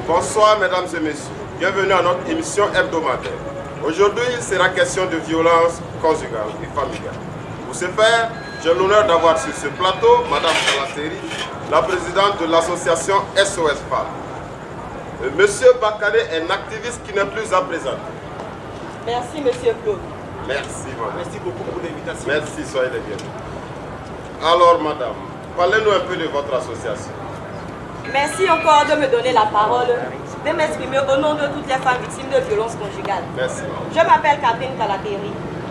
Bonsoir mesdames et messieurs, bienvenue à notre émission hebdomadaire. Aujourd'hui, il sera question de violence conjugale et familiale. Pour ce faire, j'ai l'honneur d'avoir sur ce plateau Madame Kalateri, la présidente de l'association SOS Femmes. Monsieur Bakane est un activiste qui n'est plus à présenter. Merci Monsieur Claude. Merci madame. Merci beaucoup pour l'invitation. Merci, soyez les bienvenus. Alors madame, parlez-nous un peu de votre association. Merci encore de me donner la parole, de m'exprimer au nom de toutes les femmes victimes de violences conjugales. Merci. Je m'appelle Catherine Kalateri.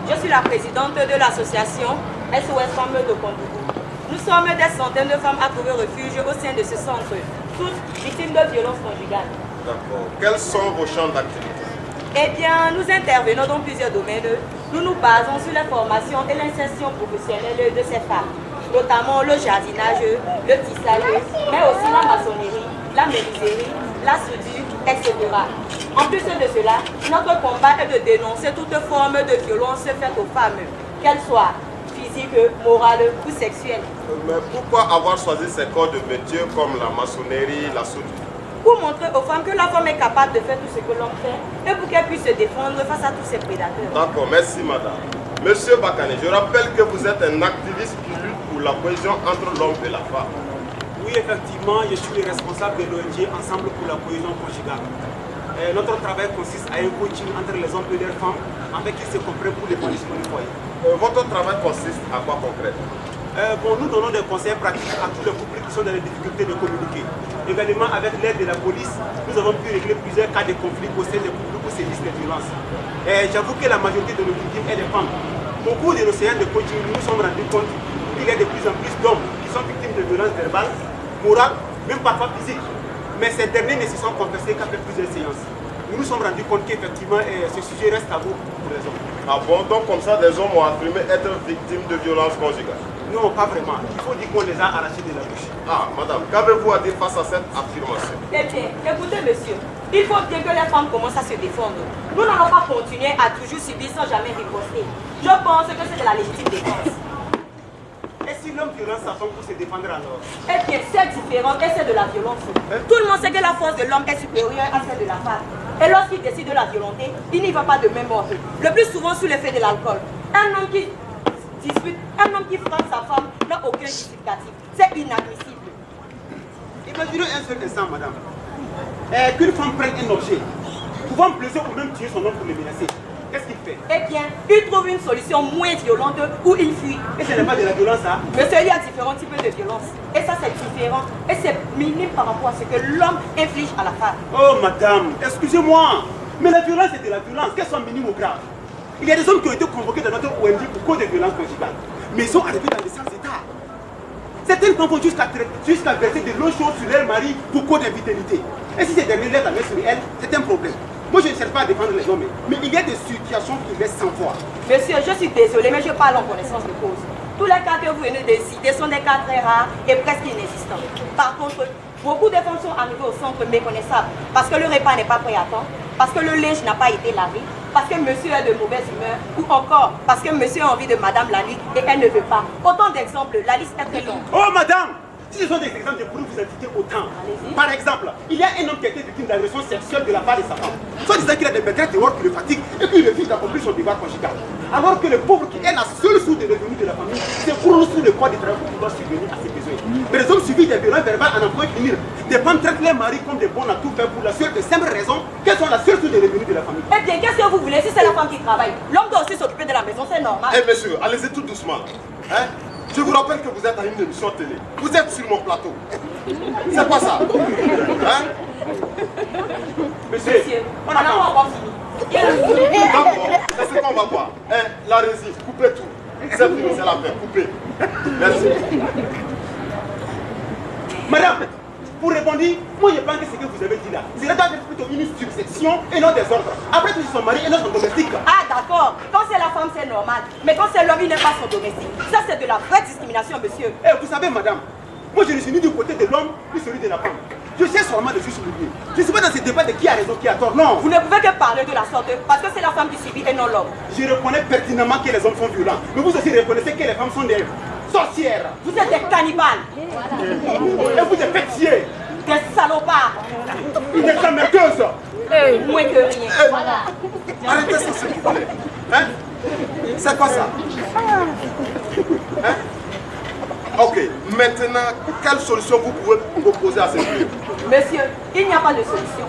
Je suis la présidente de l'association SOS Femmes de Kondougou. Nous sommes des centaines de femmes à trouver refuge au sein de ce centre, toutes victimes de violences conjugales. D'accord. Quels sont vos champs d'activité? Eh bien, nous intervenons dans plusieurs domaines. Nous nous basons sur la formation et l'insertion professionnelle de ces femmes, notamment le jardinage, le tissage, mais aussi la maçonnerie, la menuiserie, la soudure, etc. En plus de cela, notre combat est de dénoncer toute forme de violence faite aux femmes, qu'elles soient physiques, morales ou sexuelles. Mais pourquoi avoir choisi ces corps de métier comme la maçonnerie, la soudure? Pour montrer aux femmes que la femme est capable de faire tout ce que l'homme fait et pour qu'elle puisse se défendre face à tous ces prédateurs. D'accord, merci madame. Monsieur Bakane, je rappelle que vous êtes un activiste qui lutte pour la cohésion entre l'homme et la femme. Oui, effectivement, je suis le responsable de l'ONG Ensemble pour la cohésion conjugale. Notre travail consiste à un coaching entre les hommes et leurs femmes afin qu'ils se comprennent pour l'épanouissement du foyer. Votre travail consiste à quoi concrètement? Nous donnons des conseils pratiques à tous les couples qui sont dans les difficultés de communiquer. Également, avec l'aide de la police, nous avons pu régler plusieurs cas de conflits au sein des couples où sévissent les violences. J'avoue que la majorité de nos victimes est des femmes. Au cours de nos séances de coaching, nous nous sommes rendus compte qu'il y a de plus en plus d'hommes qui sont victimes de violences verbales, morales, même parfois physiques. Mais ces derniers ne se sont confessés qu'après plusieurs séances. Nous nous sommes rendus compte qu'effectivement, ce sujet reste tabou pour les hommes. Ah bon, donc comme ça, des hommes ont affirmé être victimes de violences conjugales? Non, pas vraiment. Il faut dire qu'on les a arrachés de la bouche. Ah, madame, qu'avez-vous à dire face à cette affirmation? Eh bien, écoutez monsieur, il faut bien que les femmes commencent à se défendre. Nous n'allons pas continuer à toujours subir sans jamais riposter. Je pense que c'est de la légitime défense. Et si l'homme violente sa femme pour se défendre alors? Eh bien, c'est différent et c'est de la violence. Tout le monde sait que la force de l'homme est supérieure à celle de la femme. Et lorsqu'il décide de la violenter, il n'y va pas de même ordre. Le plus souvent sous l'effet de l'alcool. Un homme qui dispute, un homme qui frappe sa femme n'a aucun justificatif. C'est inadmissible. Imaginez un seul instant, madame. Qu'une femme prenne un objet, pouvant blesser ou même tuer son homme pour le menacer. Qu'est-ce qu'il fait? Eh bien, il trouve une solution moins violente où il fuit. Et ce n'est pas de la violence, ça? Monsieur, il y a différents types de violence. Et ça, c'est différent. Et c'est minime par rapport à ce que l'homme inflige à la femme. Oh, madame, excusez-moi. Mais la violence, c'est de la violence, qu'elle soit minime ou grave. Il y a des hommes qui ont été convoqués dans notre ONG pour cause de violence conjugale. Mais ils sont arrivés dans des sens états. Certaines femmes vont jusqu'à verser de l'eau chaude sur leur mari pour cause d'infidélité. Et si ces derniers lèvent la main sur elle, c'est un problème. Moi, je ne cherche pas à défendre les hommes, mais il y a des situations qui laissent sans voix. Monsieur, je suis désolée, mais je parle en connaissance de cause. Tous les cas que vous venez de citer sont des cas très rares et presque inexistants. Par contre, beaucoup de femmes sont arrivées au centre méconnaissables parce que le repas n'est pas prêt à temps, parce que le linge n'a pas été lavé, parce que monsieur est de mauvaise humeur, ou encore parce que monsieur a envie de madame la nuit et elle ne veut pas. Autant d'exemples, la liste est très longue. Oh, madame! Si ce sont des exemples, je pourrais vous indiquer autant. Par exemple, il y a un homme qui a été victime d'agression sexuelle de la part de sa femme. Soit disant qu'il a des maîtresses dehors qui le fatiguent et puis il refuse d'accomplir son devoir conjugal. Alors que le pauvre qui est la seule source de revenus de la famille, c'est pour nous sur le corps du travail pour pouvoir subvenir à ses besoins. Mais les hommes subissent des violences verbales à n'en point finir. Des femmes traitent leurs maris comme des bons à tout faire pour la seule et simple raison qu'elles sont la seule source de revenus de la famille. Eh bien, qu'est-ce que vous voulez si c'est la femme qui travaille? L'homme doit aussi s'occuper de la maison, c'est normal. Eh monsieur, allez-y tout doucement. Hein? Je vous rappelle que vous êtes à une émission télé. Vous êtes sur mon plateau. C'est pas ça. Hein? Monsieur, on n'a pas encore fini. D'accord, c'est ce qu'on va voir. Hein? La résine, coupez tout. C'est fini, c'est la fin, coupez. Merci. Madame, Pour répondre, moi je pense que ce que vous avez dit là, cela doit être plutôt une subsection et non des ordres. Après tout, ils sont mariés et non son domestique. Ah d'accord, quand c'est la femme c'est normal, mais quand c'est l'homme il n'est pas son domestique. Ça c'est de la vraie discrimination monsieur. Eh, vous savez madame, moi je ne suis ni du côté de l'homme ni celui de la femme. Je sais seulement de juste le lieu. Je ne suis pas dans ce débat de qui a raison, qui a tort, non. Vous ne pouvez que parler de la sorte parce que c'est la femme qui subit et non l'homme. Je reconnais pertinemment que les hommes sont violents, mais vous aussi reconnaissez que les femmes sont des sorcières. Vous êtes des cannibales. Et vous êtes pétiers. Des salopards. Des emmerteuses. Moins que rien. Arrêtez ça, s'il vous plaît. Hein? C'est quoi ça? Hein? Ok, maintenant, quelle solution vous pouvez proposer à ces problèmes? Monsieur, il n'y a pas de solution.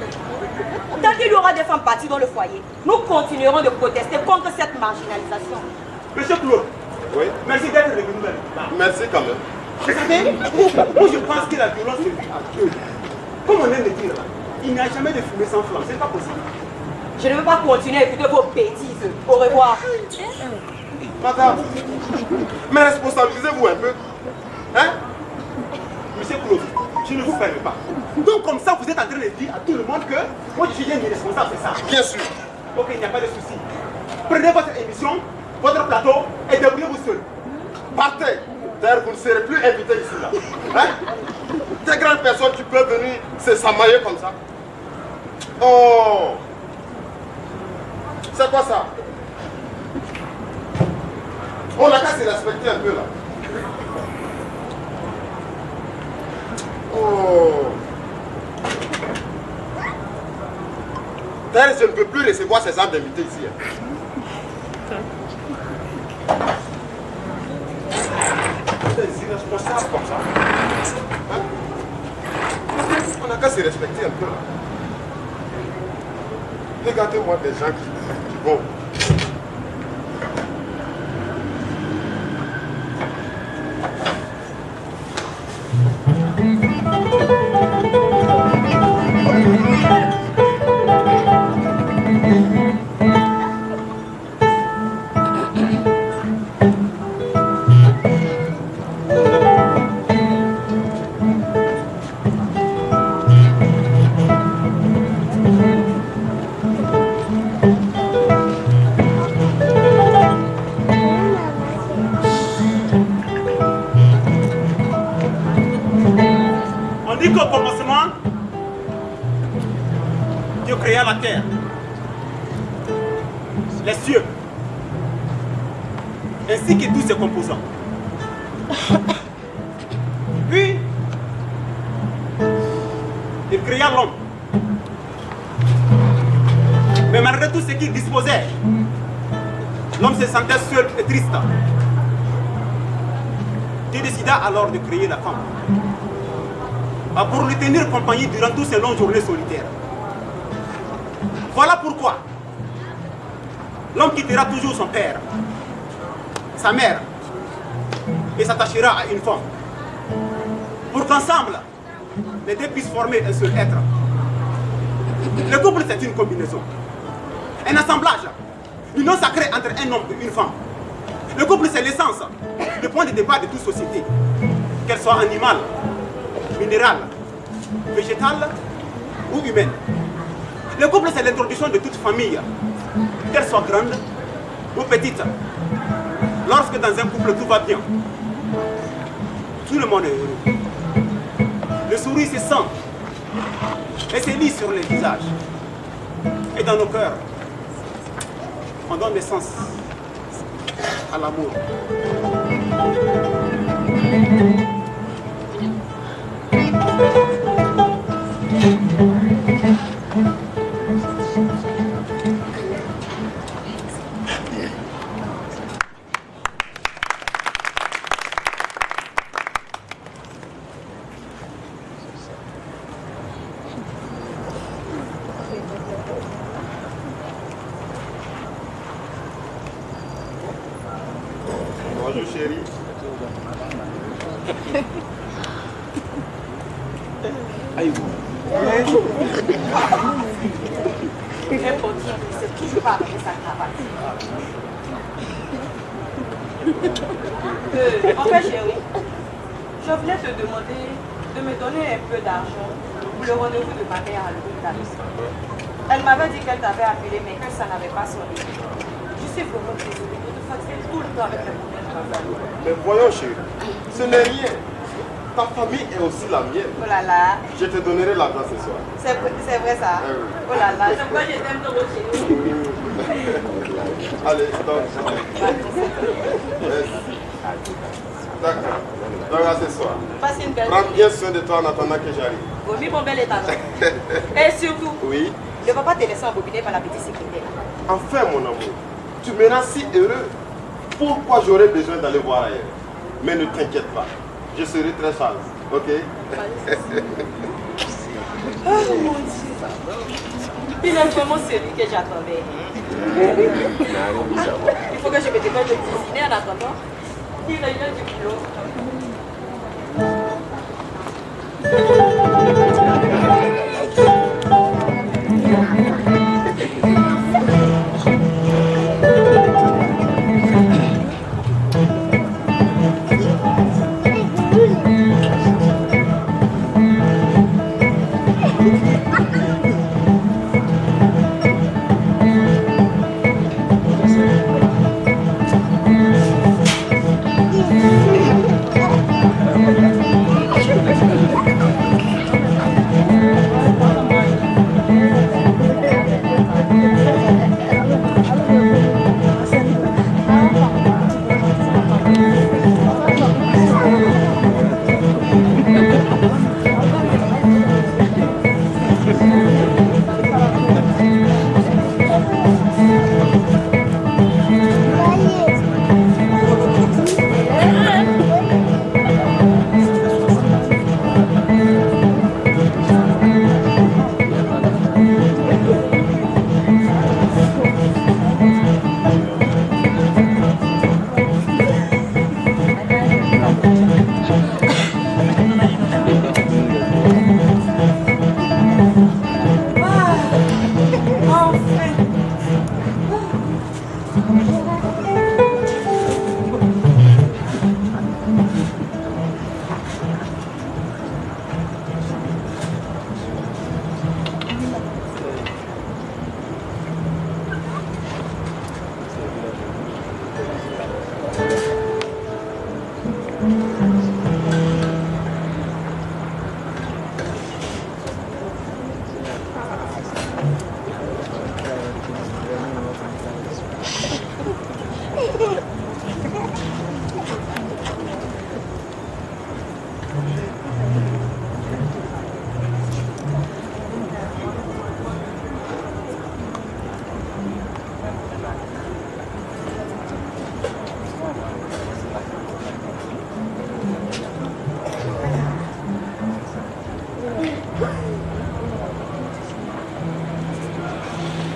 Tant qu'il y aura des femmes parties dans le foyer, nous continuerons de protester contre cette marginalisation. Monsieur Claude, Oui. merci d'être venu vers nous. Merci quand même. Vous savez, moi je pense que la violence se vit à deux. Comme on aime le dire là, il n'y a jamais de fumée sans flamme, c'est pas possible. Je ne veux pas continuer à écouter vos bêtises. Au revoir. Madame, mais responsabilisez-vous un peu. Hein? Monsieur Claude, je ne vous permets pas. Donc comme ça, vous êtes en train de dire à tout le monde que moi je suis un irresponsable, c'est ça? Bien sûr. Ok, il n'y a pas de souci. Prenez votre émission, votre plateau et débrouillez-vous seul. Partez. D'ailleurs, vous ne serez plus invité ici là. Hein? Des grandes personnes qui peuvent venir se s'amailler comme ça. Oh! C'est quoi ça? On a qu'à se respecter un peu là. Oh! D'ailleurs, je ne peux plus recevoir ces gens d'invités ici. Des irresponsables comme ça. Hein? On n'a qu'à se respecter un peu là. Regardez-moi des gens qui vont. On dit qu'au commencement, Dieu créa la terre, les cieux, ainsi que tous ses composants. Puis, il créa l'homme. Mais malgré tout ce qu'il disposait, l'homme se sentait seul et triste. Dieu décida alors de créer la femme, pour lui tenir compagnie durant toutes ces longues journées solitaires. Voilà pourquoi l'homme quittera toujours son père, sa mère, et s'attachera à une femme, pour qu'ensemble, les deux puissent former un seul être. Le couple, c'est une combinaison, un assemblage, l'union sacrée entre un homme et une femme. Le couple, c'est l'essence, le point de départ de toute société, qu'elle soit animale, minérale, végétale ou humaine. Le couple, c'est l'introduction de toute famille, qu'elle soit grande ou petite. Lorsque dans un couple tout va bien, tout le monde est heureux. Le sourire se sent et se lit sur les visages. Et dans nos cœurs, on donne naissance à l'amour. Bonjour chérie. Impossible, c'est toujours pas avec sa cravate. En fait, chérie, je voulais te demander de me donner un peu d'argent pour le rendez-vous de ma mère à l'hôpital. Elle m'avait dit qu'elle t'avait appelé, mais que ça n'avait pas sonné. Je suis vraiment désolée de te fatiguer tout le temps avec les problèmes de ma famille. Mais voyons, chérie, ce n'est rien. Ta famille est aussi la mienne. Oh là là. Je te donnerai l'argent ce soir. C'est vrai ça. Oui. Oh là là, c'est pourquoi je t'aime trop chérie. Allez, donc. D'accord. Donc à ce soir. Passe une belle Prends bien soin de toi en attendant que j'arrive. Oui, mon bel état. Et surtout, Oui. ne va pas te laisser embobiner par la petite sécurité. Enfin, mon amour, tu me rends si heureux. Pourquoi j'aurais besoin d'aller voir ailleurs? Mais ne t'inquiète pas, je serai très sage, ok? Oh mon Dieu. Il est vraiment celui que j'attendais. Il faut que je me dépêche de cuisiner en attendant. Il revient du boulot.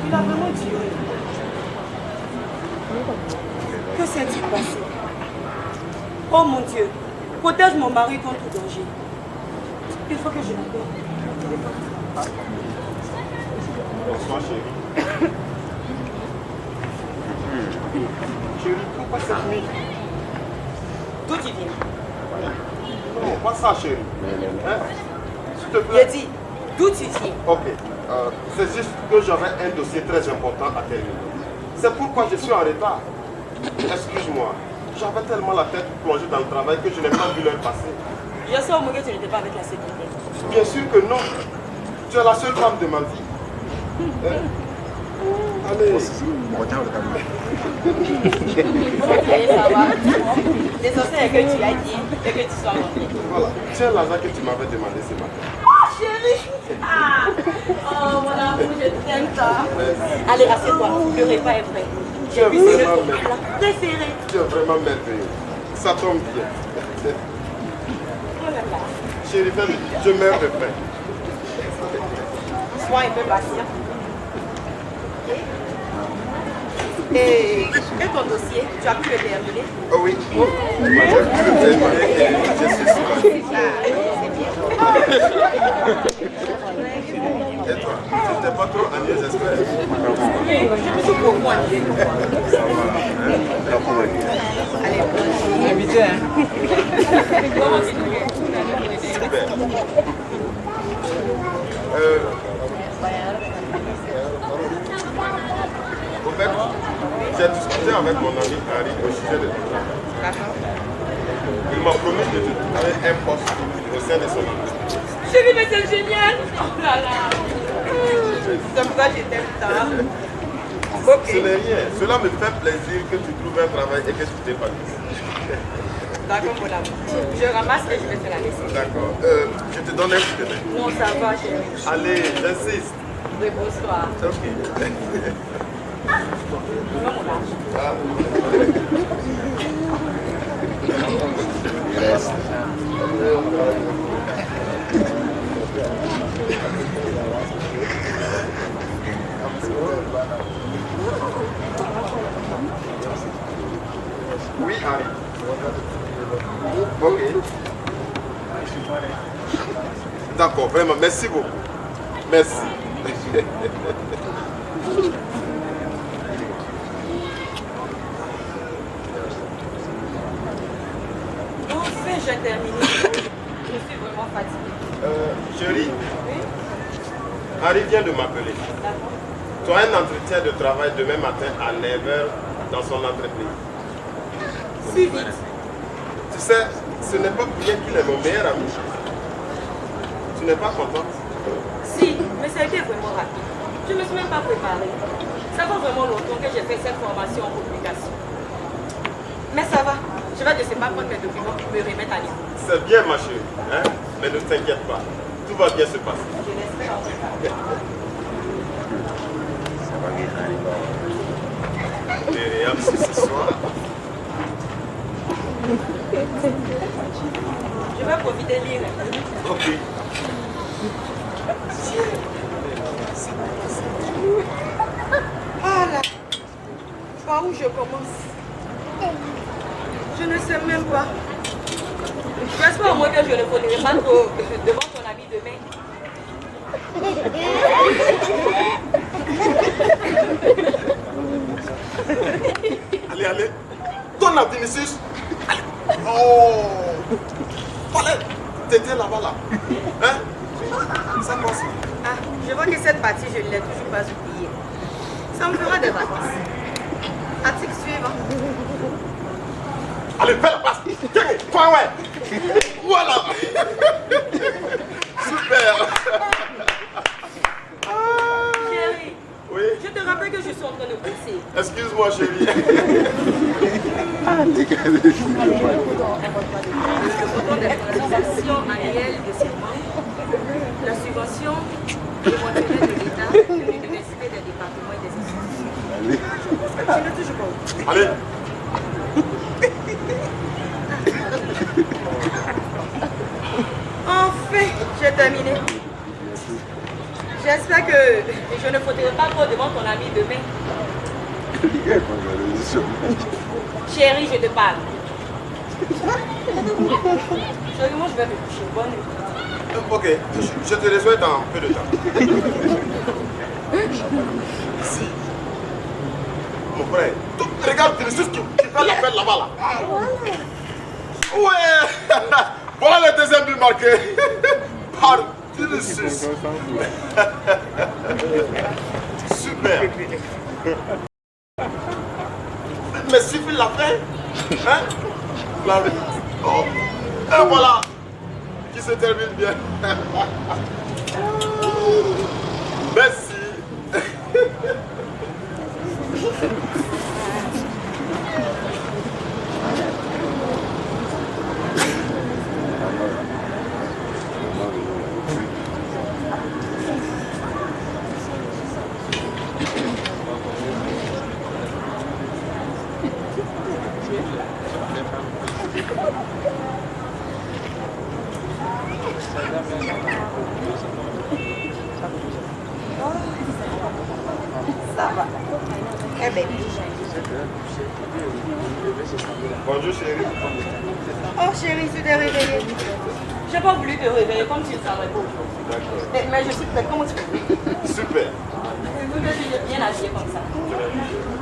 Il a vraiment tué. Que s'est-il passé? Oh mon Dieu, protège mon mari contre tout danger. Il faut que je l'appelle. Bonsoir, chérie. Chérie, pourquoi cette nuit? D'où tu viens? Non, pas ça, chérie. Hein? S'il te plaît. Il dit, d'où tu viens? Ok. C'est juste que j'avais un dossier très important à terminer. C'est pourquoi je suis en retard. Excuse-moi. J'avais tellement la tête plongée dans le travail que je n'ai pas vu l'heure passer. Je sais au moins que tu n'étais pas avec la sécurité. Bien sûr que non. Tu es la seule femme de ma vie. Hein? Allez. Ok, ça va. L'essentiel est que tu ailles bien et que tu sois rentré. Voilà. Tiens l'argent que tu m'avais demandé ce matin. Oh chérie! Ah! Oh mon amour, je t'aime ça. Allez, rassure-toi, le repas est prêt. Tu es Puis c'est le vraiment plat préféré. Tu es vraiment merveilleux. Ça tombe bien. Oh là là. Chérie, je meurs de faim. Sois un peu patient. Et ton dossier, tu as pu le terminer? Oh oui. J'ai pu le terminer et je suis sûr. Et toi, tu n'étais pas trop ennuyé, j'espère? Oui, je me suis beaucoup ennuyée. Allez, invité, hein? Super. Au fait, j'ai discuté avec mon ami Harry au sujet de ton travail. D'accord. Il m'a promis de te trouver un poste au sein de son entreprise. Chérie, mais c'est génial. Oh là là. C'est pourquoi je t'aime tant. Ok. Ce n'est rien. Cela me fait plaisir que tu trouves un travail et que tu t'épanouisses. D'accord, mon amour. Je ramasse et je vais te la laisser. D'accord. Je te donne un coup de main. Non, ça va, chérie. Allez, j'insiste. Oui, bonsoir. Ok. Non, mon âge. Oui, Harry. Ok. D'accord, vraiment, merci beaucoup. Merci. Enfin, j'ai terminé. Je suis vraiment fatiguée. Chérie, Oui? Harry vient de m'appeler. D'accord. Tu as un entretien de travail demain matin à 9h dans son entreprise. Si vite. Tu sais, ce n'est pas pour rien qu'il est mon meilleur ami. Tu n'es pas contente? Si, mais ça a été vraiment rapide. Je ne me suis même pas préparée. Ça fait vraiment longtemps que j'ai fait cette formation en communication. Mais ça va. Je vais de ce pas prendre mes documents pour me remettre à niveau. C'est bien, ma chérie, hein? Mais ne t'inquiète pas. Tout va bien se passer. Je l'espère en tout cas. Myriam, c'est ce soir. Je vais profiter de lire. Ok. Ah là, par où je commence? Je ne sais même pas. J'espère au moins que je ne faudrai pas trop devant ton ami demain. Allez, allez. Donne la Vinicius. Allez. Oh. Allez. T'étais là-bas, là. Hein? Ça passe. Ah, je vois que cette partie, je ne l'ai toujours pas oubliée. Ça me fera des vacances. Article suivant. Allez, fais la passe. Tiens, point, ouais. Voilà. Super. Chérie, Oui. je te rappelle que je suis en train de bosser. Excuse-moi, chérie. Le montant des transactions annuelles de ces membres, la subvention éventuelle de l'État, de l'université, des départements et des institutions. Je n'ai toujours pas oublié. Allez. Enfin, j'ai terminé. J'espère que je ne faudrai pas trop devant ton ami demain. Chérie, je te parle. Chérie, moi je vais me coucher. Bonne nuit. Ok, je te reçois dans peu de temps. Ici. Mon frère, regarde Vinicius qui fait l'appel là-bas là. Ouais. Voilà le deuxième but marqué. Par Vinicius. Super. Mais suffit la fin. Hein? Oh. Et voilà. Qui se termine bien. Merci. Ça va. Eh bien. Bonjour chérie. Oh chérie, tu t'es réveillée. J'ai pas voulu te réveiller comme tu ne savais pas aujourd'hui. D'accord. Mais je suis prête. Comment tu fais? Super. Vous êtes bien habillée comme ça.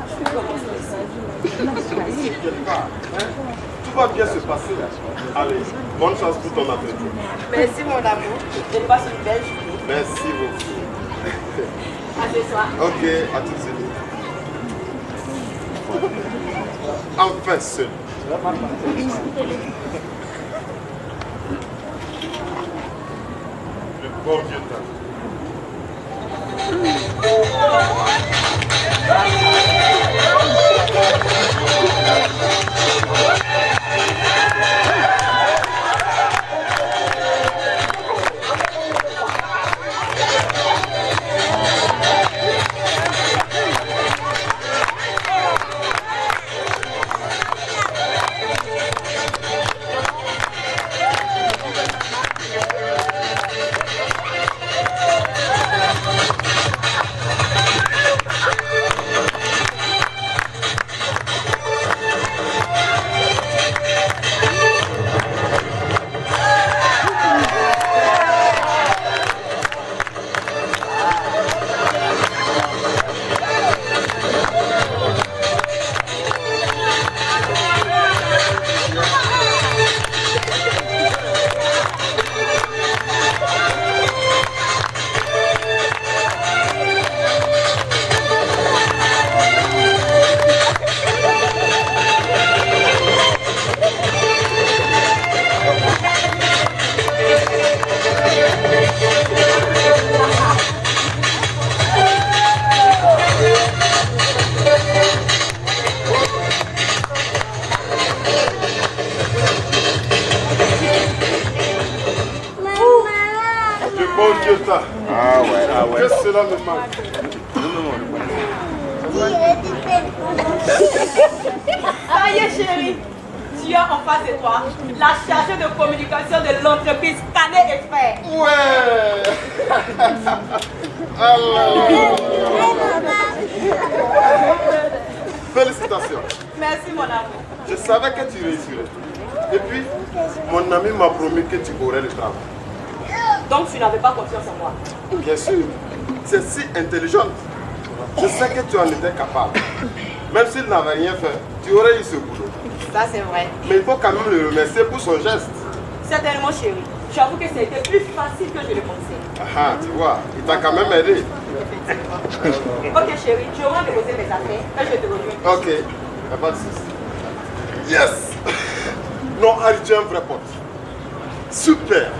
Je suis comme ça. T'inquiète pas, hein? Tout va bien se passer. Allez, bonne chance pour ton aventure. Merci mon amour. Je passe une belle journée. Merci beaucoup. À ce soir. Ok, à tout de suite. Enfin seul. Le bon Dieu t'a. Que cela me manque. Ça y est, chérie. Tu as en face de toi la chargée de communication de l'entreprise Canet et Frères. Ouais. Alors. Félicitations. Merci, mon amour. Je savais que tu réussirais. Et puis, mon ami m'a promis que tu aurais le travail. Donc, tu n'avais pas confiance en moi? Bien sûr. C'est si intelligente. Je sais que tu en étais capable. Même s'il n'avait rien fait, tu aurais eu ce boulot. Ça, c'est vrai. Mais il faut quand même le remercier pour son geste. Certainement, chérie. J'avoue que c'était plus facile que je le pensais. Ah, tu vois, il t'a quand même aidé. Ok, chérie, je vais déposer mes affaires et je te rejoins. Ok, y'a pas de souci. Yes! Non, Harry, tu es un vrai pote. Super!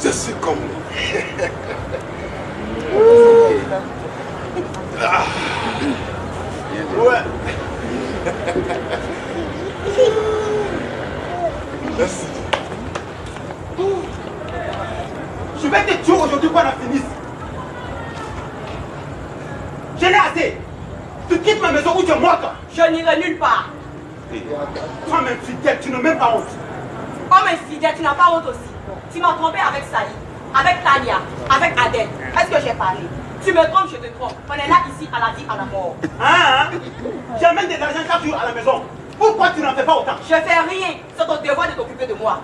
Je suis comme lui. Ah. Ouais. Merci. Je vais te tuer aujourd'hui qu'on en finisse. Je l'ai assez. Tu quittes ma maison ou tu es morte. Je n'irai nulle part. Femme infidèle, tu n'as même pas honte. Homme infidèle, tu n'as pas honte aussi. Tu m'as trompé avec Sally, avec Tania, avec Adèle. Est-ce que j'ai parlé? Tu me trompes, je te trompe. On est là ici à la vie, à la mort. Hein? J'amène de l'argent chaque jour à la maison. Pourquoi tu n'en fais pas autant? Je fais rien. C'est ton devoir de t'occuper de moi.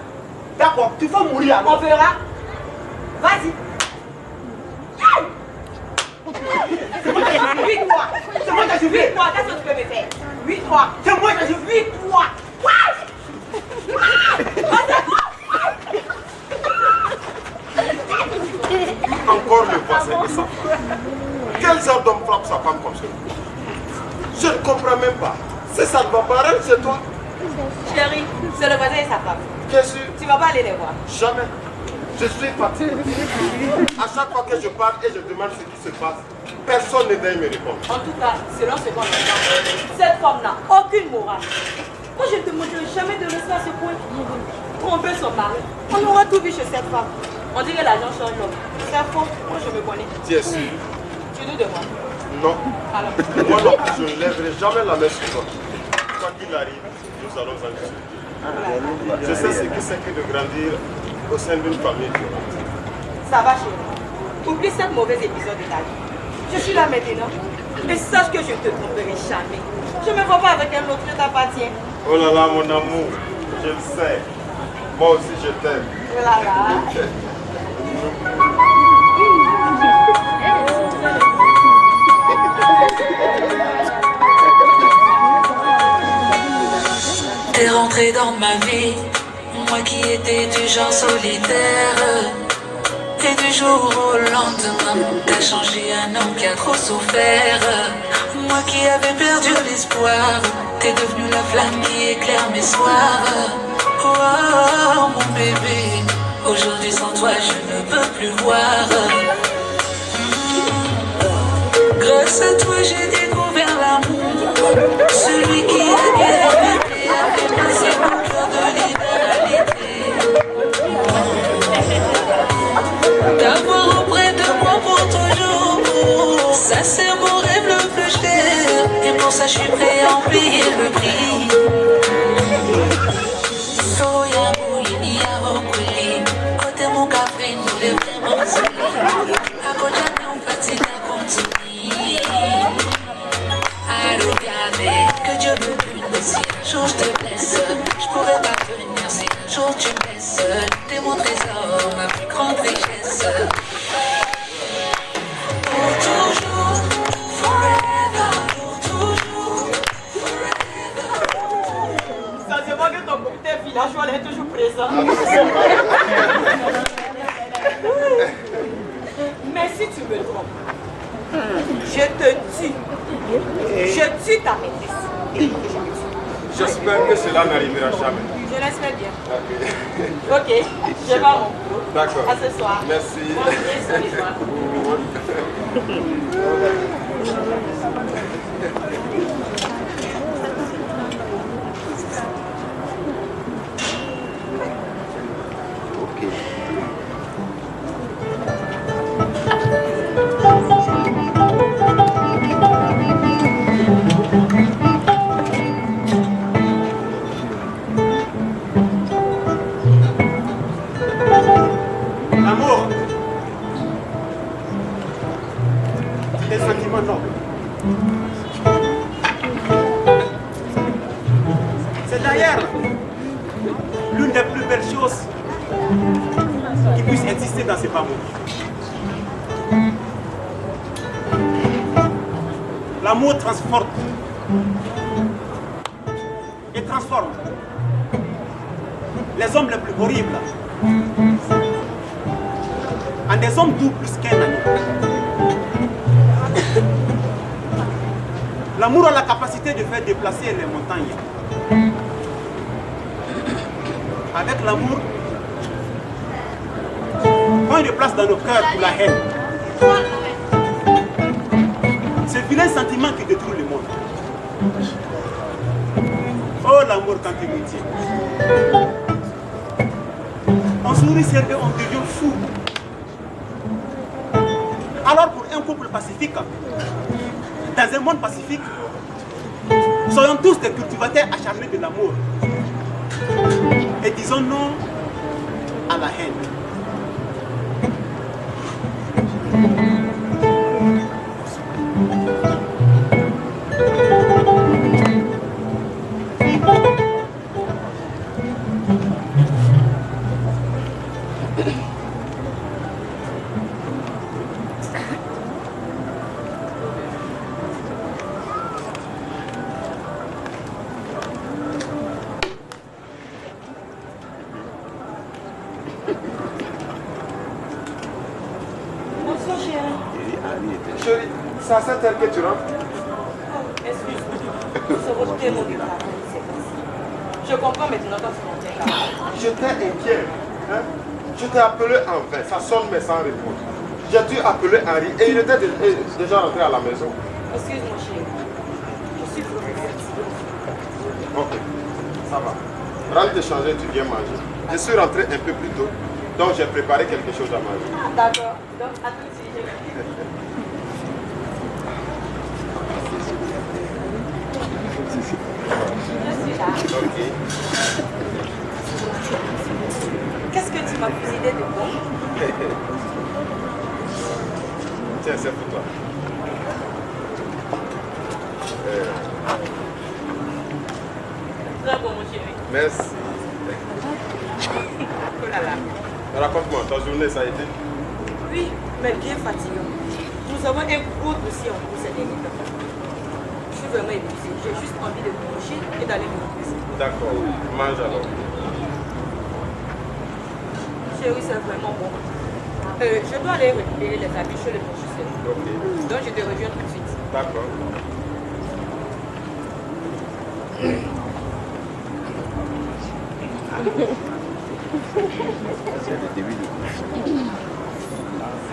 D'accord, tu vas mourir alors. On verra. Vas-y. C'est moi qui ai 8-3. C'est moi qui ai 8-3, qu'est-ce que tu peux me faire? 8-3. C'est moi qui ai 8-3. Encore le voisin et sa femme. Quel genre d'homme frappe sa femme comme ça? Je ne comprends même pas. C'est ça ne va pas rendre chez toi? Chérie, c'est le voisin et sa femme. Bien sûr. Tu ne vas pas aller les voir. Jamais. Je suis fatigué. À chaque fois que je parle et je demande ce qui se passe, personne ne vient me répondre. En tout cas, selon ce qu'on entend, cette femme n'a aucune morale. Moi, je ne te montrerai jamais de rester à ce point. Tromper son mari. On aura tout vu chez cette femme. On dirait que l'argent change l'homme. C'est faux. Moi, je me connais. Tu es sûr? Tu doutes de moi? Non. Alors. Moi non plus, je ne lèverai jamais la main sur toi. Quoi qu'il arrive, nous allons en discuter. Je sais ce que c'est que de grandir au sein d'une famille violente. Ça va, chérie. Oublie cette mauvaise épisode de ta vie. Je suis là maintenant. Et sache que je ne te tromperai jamais. Je ne me vois pas avec un autre, je t'appartiens. Oh là là, mon amour, je le sais. Moi aussi, je t'aime. Oh là là. T'es rentré entré dans ma vie, moi qui étais du genre solitaire. Et du jour au lendemain, t'as changé un homme qui a trop souffert. Moi qui avais perdu l'espoir, t'es devenu la flamme qui éclaire mes soirs. Oh mon bébé, aujourd'hui sans toi je ne peux plus voir. Grâce à toi j'ai découvert l'amour, celui qui a guéri mes plaies, a fait passer mon cœur de libéralité. D'avoir auprès de moi pour toujours, ça c'est mon rêve le plus cher, et pour ça je suis prêt à en payer le prix. Soya bouillie, ya rokuli, côté mon café, nous les vraiment solis. À côté de nous, petit à continue. À regarder, que Dieu me punisse. Si un jour je te blesse, je pourrais pas venir. Si un jour tu me laisses, t'es mon trésor, ma plus grande richesse. Pour toujours, forever, pour toujours, forever. Ça se voit que ton comité villageois est toujours présent. Mais si tu me trompes, je te tue. Je tue ta maîtresse. J'espère que cela n'arrivera jamais. Je l'espère bien. Ok. Ok, je vais à mon cours. D'accord. À ce soir. Merci. Bonne nuit, ce soir. L'amour, c'est un sentiment noble. C'est d'ailleurs l'une des plus belles choses qui puisse exister dans ce bas monde. L'amour transforme et transforme les hommes les plus horribles en des hommes doux plus qu'un ami. L'amour a la capacité de faire déplacer les montagnes. Avec l'amour, quand il déplace dans nos cœurs pour la haine, ce vilain sentiment qui détruit le monde. Oh l'amour quand il nous tient. On sourit sérieux, on devient fou. Alors pour un couple pacifique, dans un monde pacifique, soyons tous des cultivateurs acharnés de l'amour. Et disons non à la haine. Bonsoir, chérie. Chérie, c'est à cette heure que tu rentres? Excuse-moi. Ce rejeté mot du travail, c'est facile. Je comprends maintenant quand tu m'en tiens là. J'étais inquiet. Hein? Je t'ai appelé en vain, ça sonne mais sans réponse. J'ai dû appeler Henri et il était déjà rentré à la maison. Excuse-moi, chérie. Je suis vraiment fatiguée. Ok, ça va. Rentre te changer, tu viens manger. Je suis rentré un peu plus tôt, donc j'ai préparé quelque chose à manger. Ah, d'accord. Donc, à tout de suite. Je suis là. Ok. Qu'est-ce que tu m'as cuisiné de bon? Tiens, c'est pour toi. Très bon, mon chéri. Merci. Oh là là. Raconte-moi, ta journée, ça a été? Oui, mais bien fatigant. Nous avons un gros dossier en cours ces derniers temps. suis vraiment épuisée. J'ai juste envie de me coucher et d'aller me reposer. D'accord, mange alors. Chérie, c'est vraiment bon. Je dois aller récupérer les habits chez le professeur. Ok. Donc je te reviens tout de suite. D'accord.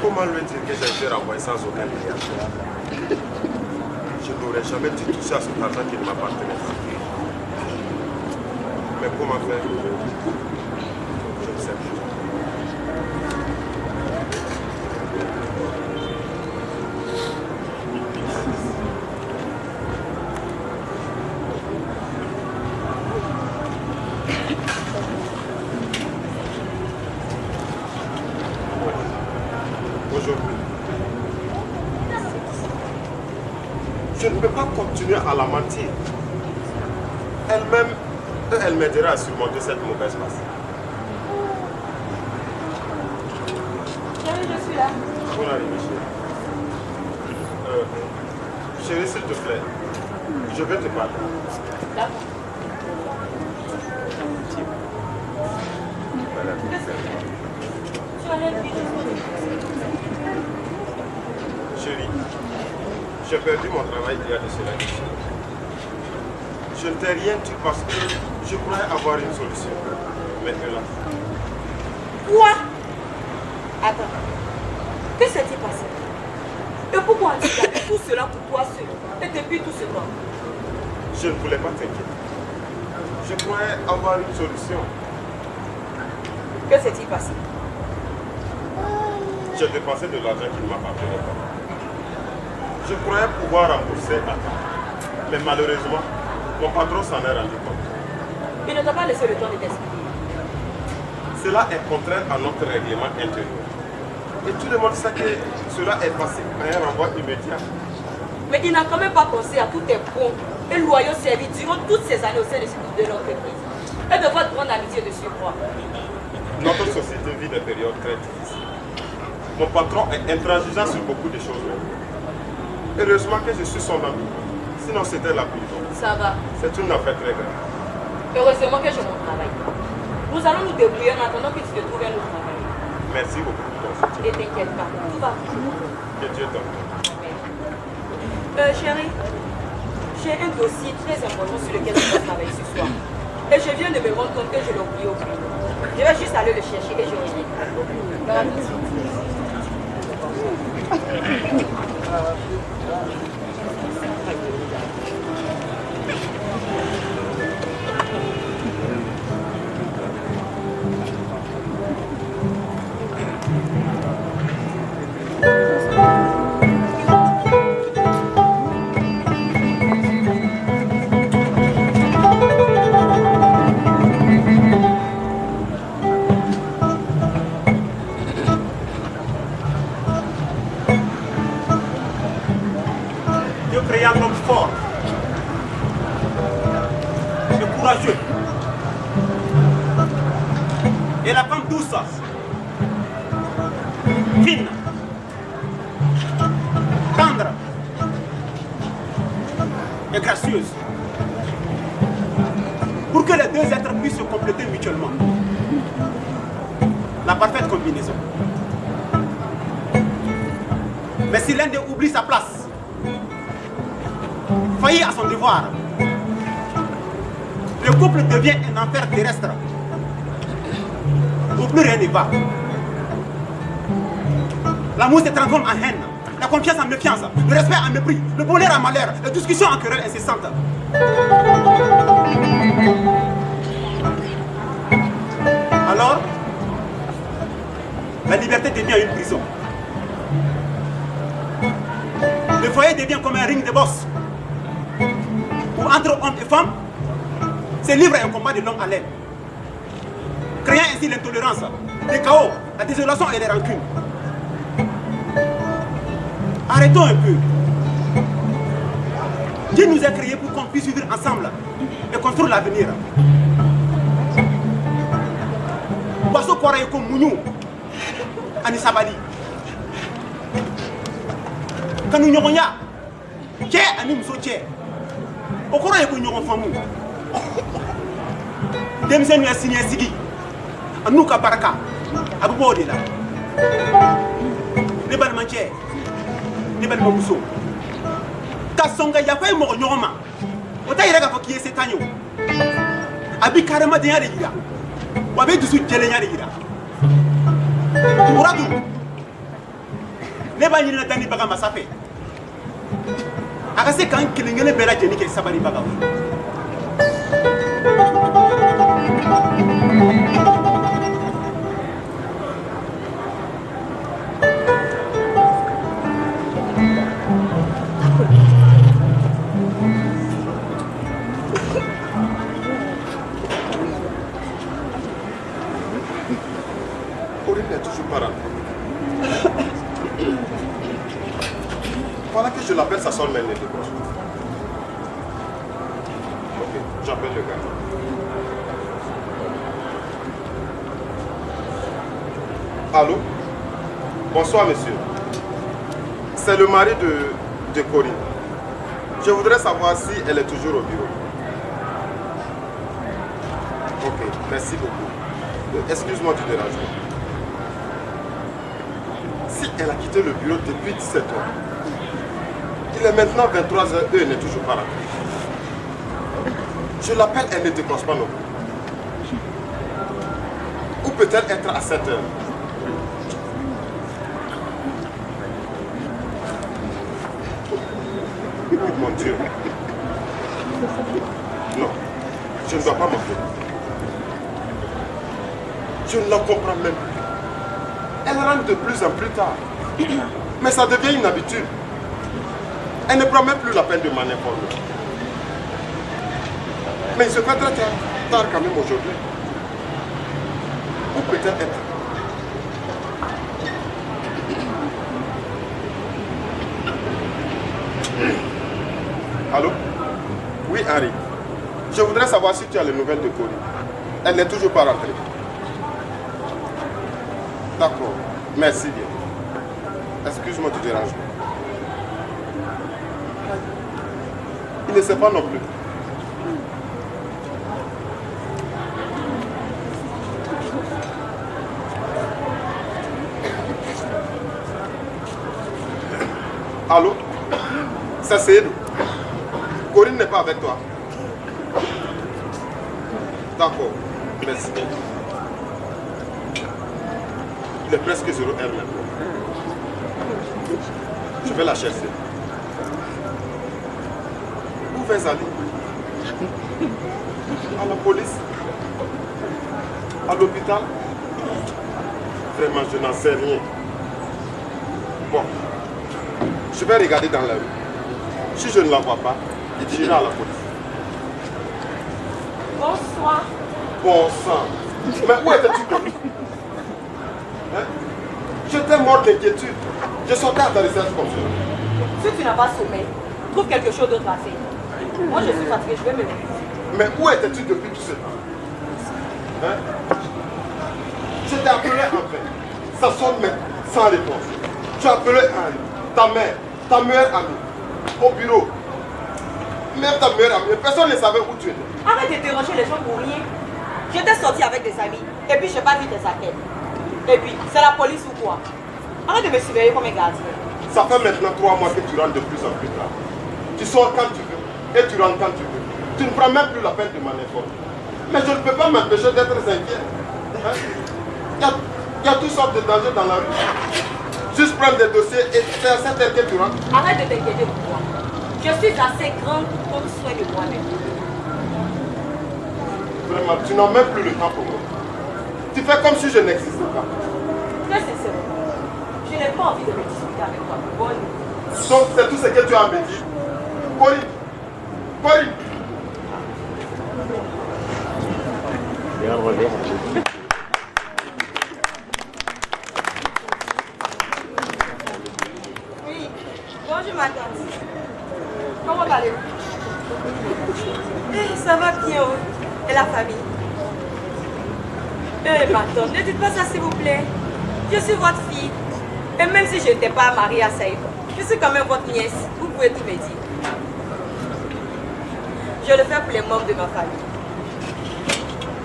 Comment lui dire que j'ai été renvoyé sans aucun lien? Je n'aurais jamais dû toucher à cet argent qui ne m'appartenait pas. Mais comment faire? Je ne sais plus. Aujourd'hui, je ne peux pas continuer à la mentir. Elle-même, elle m'aidera à surmonter cette mauvaise passe. Chérie, je suis là. Bonne arrivée, chérie. Chérie, s'il te plaît, je vais te parler. D'accord. Voilà. Tu as l'air vite. Chérie, j'ai perdu mon travail il y a de cela. Je ne t'ai rien dit parce que je croyais avoir une solution. Mais hélas. Quoi? Attends. Que s'est-il passé? Et pourquoi as-tu gardé tout cela pour toi seul? Et depuis tout ce temps? Je ne voulais pas t'inquiéter. Je croyais avoir une solution. Que s'est-il passé? J'ai dépensé de l'argent qui ne m'appartenait pas. Je croyais pouvoir rembourser à temps. Mais malheureusement, mon patron s'en est rendu compte. Il ne t'a pas laissé le temps de t'expliquer. Cela est contraire à notre règlement intérieur. Et tout le monde sait que cela est passé à un renvoi immédiat. Mais il n'a quand même pas pensé à tous tes bons et loyaux services durant toutes ces années au sein de l'entreprise. Et de votre grande amitié de surcroît. Notre société vit des périodes très difficiles. Mon patron est intransigeant sur beaucoup de choses. Heureusement que je suis son ami. Sinon c'était la prison. Ça va. C'est une affaire très grave. Heureusement que j'ai mon travail. Nous allons nous débrouiller en attendant que tu te trouves un autre travail. Merci beaucoup pour ton soutien. Et t'inquiète pas, tout va bien. Que Dieu t'en Chérie, j'ai un dossier très important sur lequel je dois travailler ce soir. Et je viens de me rendre compte que je l'ai oublié au bureau. Je vais juste aller le chercher et je reviens. Voilà, tout de suite. Dieu créa l'homme fort et courageux. Et la femme douce, fine, tendre et gracieuse. Pour que les deux êtres puissent se compléter mutuellement. La parfaite combinaison. Mais si l'un d'eux oublie sa place, faillit à son devoir, le couple devient un enfer terrestre où plus rien ne va. L'amour se transforme en haine, la confiance en méfiance, le respect en mépris, le bonheur en malheur, la discussion en querelle incessante. Alors, la liberté devient une prison. Le foyer devient comme un ring de boxe où entre hommes et femmes se livre un combat de longue haleine, créant ainsi l'intolérance, le chaos, la désolation et les rancunes. Arrêtons un peu. Dieu nous a créés pour qu'on puisse vivre ensemble et construire l'avenir. Boisseau Koraye comme Mounou, Anisabali. Quand nous n'aurons pas, Tché, Ani Mousso Tché. Okoro est connu en famille. Demsen a signé Sigi. Anouka Baraka. Abou de là. Les balmantiers. Les balmamousso. Kassonga Yafa Moro Norma. Otaïra qui est cet agneau. Abi Karama de Yarira. Ou avec du soutien de Yarira. Ouradou. Les balines d'Ani Bagama Safé. Akase kan kilingene bela jeni ke sabari bagaw. Corinne n'est toujours pas rentrée. Voilà que je l'appelle, ça sonne même les décroche. Ok, j'appelle le gars. Allô? Bonsoir monsieur. C'est le mari de Corinne. Je voudrais savoir si elle est toujours au bureau. Ok, merci beaucoup. Excuse-moi du dérangement. Si elle a quitté le bureau depuis 17 heures, il est maintenant 23h et elle n'est toujours pas rentrée. Je l'appelle, elle ne décroche pas non plus. Où peut-elle être à 7 heures? Oh mon Dieu. Non, je ne dois pas m'appeler. Je ne la comprends même plus. Elle rentre de plus en plus tard. Mais ça devient une habitude. Elle ne prend même plus la peine de m'en informer. Mais il se fait très tard quand même aujourd'hui. Où peut-elle être? Allô? Oui, Henri. Je voudrais savoir si tu as les nouvelles de Corinne. Elle n'est toujours pas rentrée. D'accord. Merci bien. Excuse-moi du dérangement. Il ne sait pas non plus. Allô? Ça c'est nous. Corinne n'est pas avec toi. D'accord. Merci. Il est presque 0 heure maintenant. Je vais la chercher. Où vais-je aller? À la police? À l'hôpital? Vraiment, je n'en sais rien. Bon. Je vais regarder dans la rue. Si je ne la vois pas, j'irai à la police. Bonsoir. Bon sang. Mais où étais-tu Corinne? Hein? J'étais mort d'inquiétude. Je sortais à ta recherche comme ça. Si tu n'as pas sommeil, trouve quelque chose d'autre à faire. Moi je suis fatiguée, je vais me lever. Mais où étais-tu depuis tout ce temps? Hein? Je t'ai appelé enfin. Ça sonne mais sans réponse. Tu as appelé Henri, ta mère, ta meilleure amie, au bureau. Même ta meilleure amie, personne ne savait où tu étais. Arrête de déranger les gens pour rien. J'étais sortie avec des amis et puis je n'ai pas vu tes saquettes. Et puis, c'est la police ou quoi? Arrête de me surveiller comme un gardien. Ça fait maintenant 3 mois que tu rentres de plus en plus tard. Tu sors quand tu veux et tu rentres quand tu veux. Tu ne prends même plus la peine de m'en informer. Mais je ne peux pas m'empêcher d'être inquiet. Hein? Il y a toutes sortes de dangers dans la rue. Juste prendre des dossiers et c'est à cette heure que tu rentres. Arrête de t'inquiéter pour moi. Je suis assez grande pour prendre soin de moi-même. Vraiment, tu n'as même plus le temps pour moi. Tu fais comme si je n'existais pas. Très sincèrement, je n'ai pas envie de me discuter avec toi. Bonne nuit. Donc c'est tout ce que tu as à me dire. Corinne, Corinne. Oui, bonjour ma tante. Comment allez-vous? Ça va bien, oui. Et la famille? Ma tante, ne dites pas ça s'il vous plaît. Je suis votre fille. Et même si je n'étais pas mariée à Saïd, je suis quand même votre nièce. Vous pouvez tout me dire. Je le fais pour les membres de ma famille.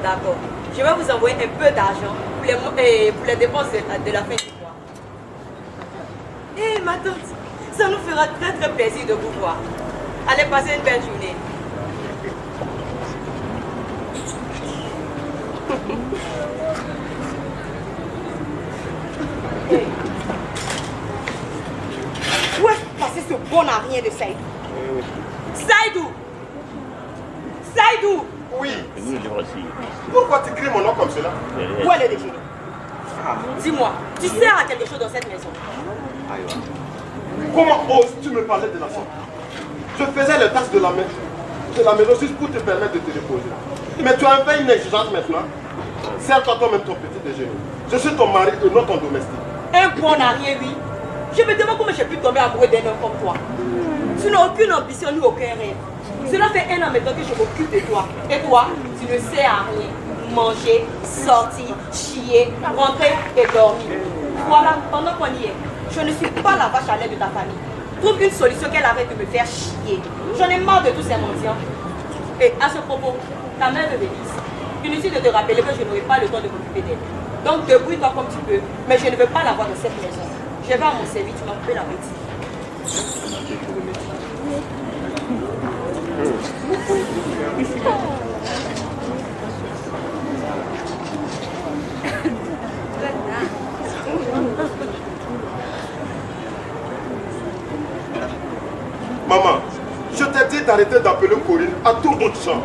D'accord. Je vais vous envoyer un peu d'argent pour les dépenses de la fin du mois. Hé, ma tante, ça nous fera très très plaisir de vous voir. Allez passer une belle journée. Hey. Où est passé ce bon à rien de Saïdou? Saïdou! Saïdou! Oui. Pourquoi tu cries mon nom comme cela? Où est le déjeuner? Dis-moi, tu sers à quelque chose dans cette maison? Comment oses-tu me parler de la sorte? Je faisais les tâches de la maison juste pour te permettre de te reposer. Mais tu as fait une exigence maintenant. Sers-toi toi-même ton petit déjeuner. Je suis ton mari et non ton domestique. Un bon à rien, oui. Je me demande comment j'ai pu tomber amoureux d'un homme comme toi. Tu n'as aucune ambition ni aucun rêve. Cela fait 1 an maintenant que je m'occupe de toi. Et toi, tu ne sais à rien. Manger, sortir, chier, rentrer et dormir. Voilà, pendant qu'on y est, je ne suis pas la vache à lait de ta famille. Trouve une solution qu'elle arrête de me faire chier. J'en ai marre de tous ces mendiants. Et à ce propos, ta mère me bénisse. Inutile de te rappeler que je n'aurai pas le temps de m'occuper d'elle. Donc débrouille-toi comme tu peux, mais je ne veux pas la voir dans cette maison. Je vais à mon service, tu m'as coupé l'appétit. Maman, je t'ai dit d'arrêter d'appeler Corinne à tout bout de champ.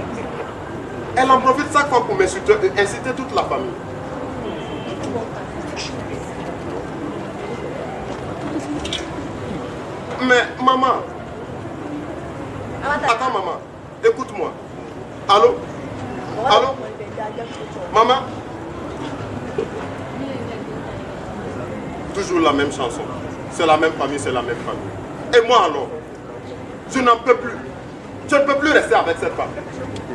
Elle en profite chaque fois pour m'insulter et inciter toute la famille. Mais maman, attends maman, écoute-moi. Allô? Allô? Maman? Toujours la même chanson. C'est la même famille, c'est la même famille. Et moi alors? Je n'en peux plus. Je ne peux plus rester avec cette femme.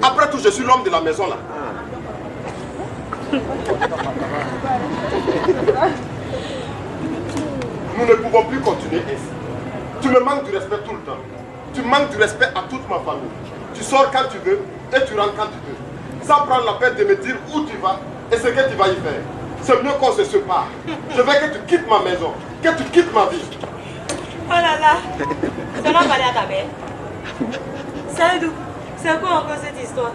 Après tout, je suis l'homme de la maison là. Nous ne pouvons plus continuer ainsi. Tu me manques du respect tout le temps. Tu manques du respect à toute ma famille. Tu sors quand tu veux et tu rentres quand tu veux. Sans prendre la peine de me dire où tu vas et ce que tu vas y faire. C'est mieux qu'on se sépare. Je veux que tu quittes ma maison, que tu quittes ma vie. Oh là là, ça va parler à ta mère. Saïdou, c'est quoi encore cette histoire?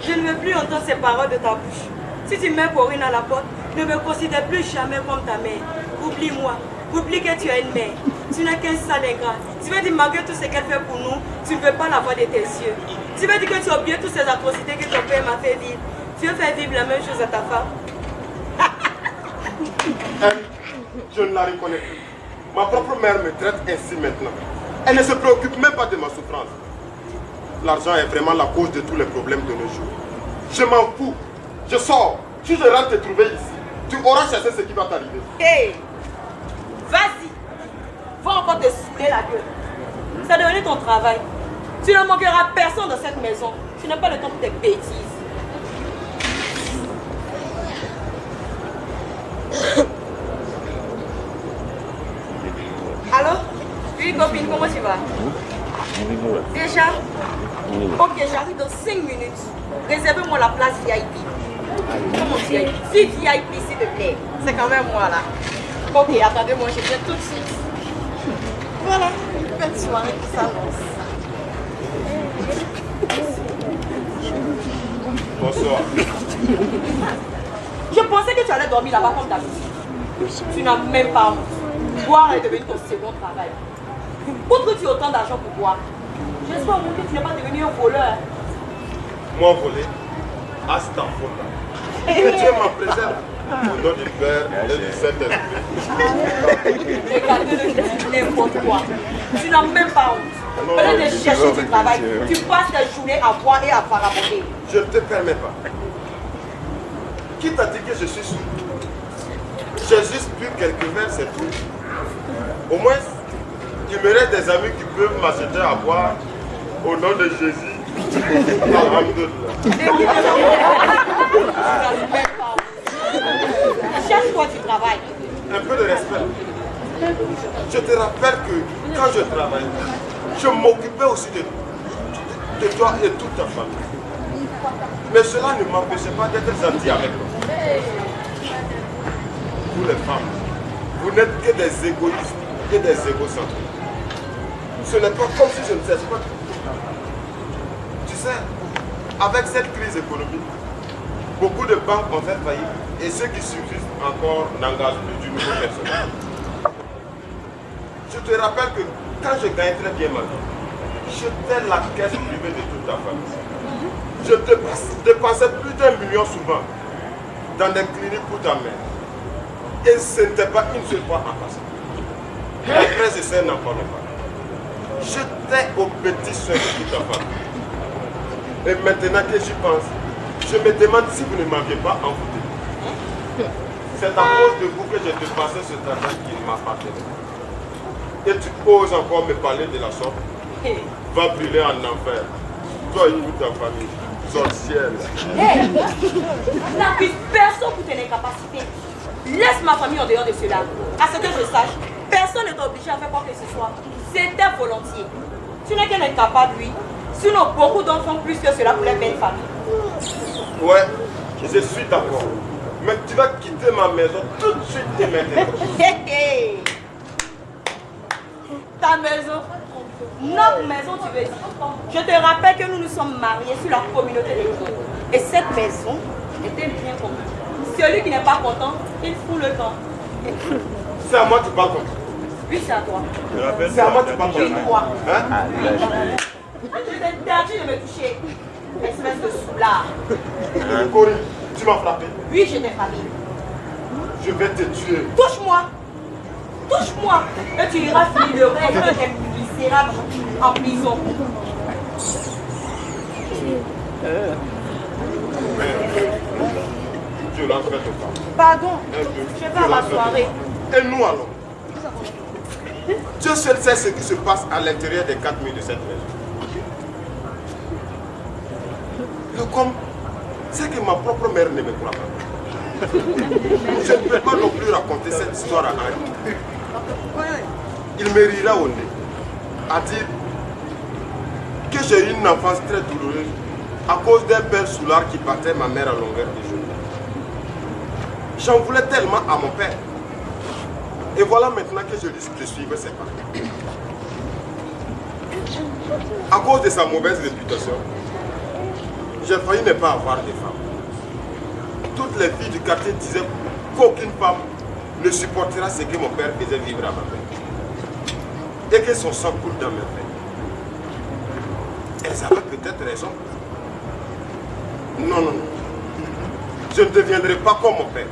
Je ne veux plus entendre ces paroles de ta bouche. Si tu mets Corinne à la porte, ne me considère plus jamais comme ta mère. Oublie-moi, oublie que tu as une mère. Tu n'es qu'un sale ingrat. Tu veux dire malgré tout ce qu'elle fait pour nous, tu ne veux pas la voir de tes yeux. Tu veux dire que tu as oublié toutes ces atrocités que ton père m'a fait vivre. Tu veux faire vivre la même chose à ta femme. Elle, je ne la reconnais plus. Ma propre mère me traite ainsi maintenant. Elle ne se préoccupe même pas de ma souffrance. L'argent est vraiment la cause de tous les problèmes de nos jours. Je m'en fous. Je sors. Si je rentre te trouver ici, tu auras cherché ce qui va t'arriver. Hé, vas-y. Va encore te saouler la gueule. C'est devenu ton travail. Tu ne manqueras personne dans cette maison. Tu n'as pas le temps pour tes bêtises. Allô? Oui, copine, comment tu vas? Déjà? Ok, j'arrive dans 5 minutes. Réservez-moi la place VIP. Comment VIP? Si VIP, s'il te plaît. C'est quand même moi là. Ok, attendez-moi, je viens tout de suite. Voilà, une belle soirée qui s'annonce. Bonsoir. Je pensais que tu allais dormir là-bas comme d'habitude. Tu n'as même pas honte. Boire est devenu ton second travail. Pourquoi tu as autant d'argent pour boire? J'espère que tu n'es pas devenu un voleur. Moi volé, à ce temps-là. Que Dieu m'en préserve. Au nom du Père et du Saint-Esprit. Regardez n'importe quoi. Tu n'as même pas honte. Au lieu de chercher du travail, tu passes ta journée à boire et à vagabonder. Je ne te permets pas. Qui t'a dit que je suis sous? J'ai juste bu quelques verres, c'est tout. Au moins, il me reste des amis qui peuvent m'acheter à boire au nom de Jésus. Cherche-toi du travail. Un peu de respect. Je te rappelle que quand je travaillais, je m'occupais aussi de toi et toute ta famille. Mais cela ne m'empêchait pas d'être gentil avec toi. Vous les femmes, vous n'êtes que des égoïstes et des égocentriques. Ce n'est pas comme si je ne cesse pas. Tu sais, avec cette crise économique, beaucoup de banques ont fait faillite et ceux qui subsistent encore n'engagent plus du nouveau personnel. Je te rappelle que quand je gagnais très bien ma vie, j'étais la caisse privée de toute ta famille. Je dépensais plus d'1 million souvent dans des cliniques pour ta mère. Et ce n'était pas une seule fois en passant. Après, je sais n'en parlais pas. J'étais au petit soin de toute ta famille. Et maintenant que j'y pense, je me demande si vous ne m'aviez pas envoûté. C'est à cause de vous que j'ai dépensé ce travail qui m'appartenait. Et tu oses encore me parler de la sorte. Va brûler en enfer. Toi et toute ta famille. Sorcière. Hey, n'accuse personne pour tes incapacités. Laisse ma famille en dehors de cela. À ce que je sache, personne n'est obligé à faire quoi que ce soit. C'était volontiers. Tu n'es qu'un incapable, lui. Sinon, beaucoup d'enfants plus que cela pour les belles familles. Ouais, je suis d'accord. Mais tu vas quitter ma maison tout de suite et maintenant. Ta maison, notre maison, tu veux dire. Je te rappelle que nous nous sommes mariés sur la communauté des filles. Et cette maison était bien commun. Celui qui n'est pas content, il fout le camp. C'est à moi que tu parles comme ça. Oui, c'est à toi. C'est à moi que tu parles comme ça. Moi. Hein? Je t'ai interdit de me toucher. Espèce de soulard. Corinne, tu m'as frappé. Oui, je t'ai frappé. Je vais te tuer. Touche-moi. Touche-moi. Et tu iras finir le reste de tes misérables en prison. Violence faite aux femmes. Pardon. Je vais à ma soirée. Et nous allons. Dieu seul sait ce qui se passe à l'intérieur des 4 murs de cette maison. Le com, c'est que ma propre mère ne me croit pas. Je ne peux pas non plus raconter cette histoire à Henri. Il me rira au nez, à dire que j'ai eu une enfance très douloureuse à cause d'un père soulard qui battait ma mère à longueur de journée. J'en voulais tellement à mon père. Et voilà maintenant que je risque de suivre ses pas. À cause de sa mauvaise réputation, j'ai failli ne pas avoir de femme. Toutes les filles du quartier disaient qu'aucune femme ne supportera ce que mon père faisait vivre à ma mère. Et que son sang coule dans mes veines. Elles avaient peut-être raison. Non, non, non. Je ne deviendrai pas comme mon père.